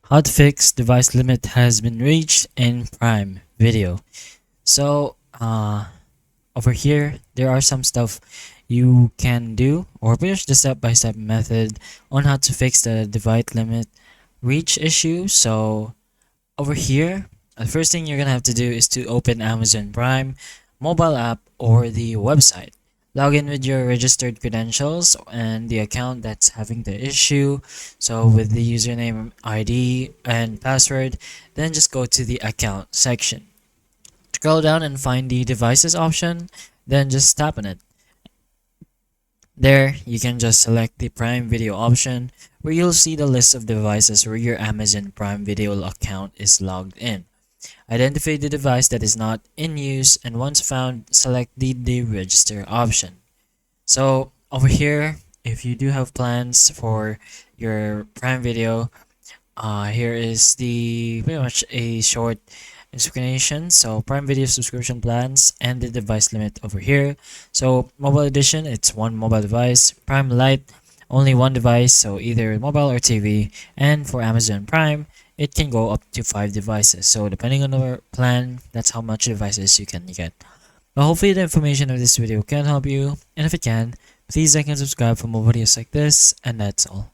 How to fix device limit has been reached in Prime Video. So, over here, there are some stuff you can do, or pretty much the step-by-step method on how to fix the device limit reach issue. So, over here, the first thing you're gonna have to do is to open Amazon Prime mobile app or the website. Log in with your registered credentials and the account that's having the issue. So with the username, ID, and password, then just go to the account section. Scroll down and find the devices option, then just tap on it. There, you can just select the Prime Video option where you'll see the list of devices where your Amazon Prime Video account is logged in. Identify the device that is not in use, and once found, select the deregister option. So over here, if you do have plans for your Prime Video, here is the pretty much a short explanation. So Prime Video subscription plans and the device limit over here. So mobile edition, it's one mobile device. Prime Lite, only one device, so either mobile or TV. And for Amazon Prime, it can go up to 5 devices. So depending on your plan, that's how much devices you can get. But hopefully the information of this video can help you, and if it can, please like and subscribe for more videos like this, and that's all.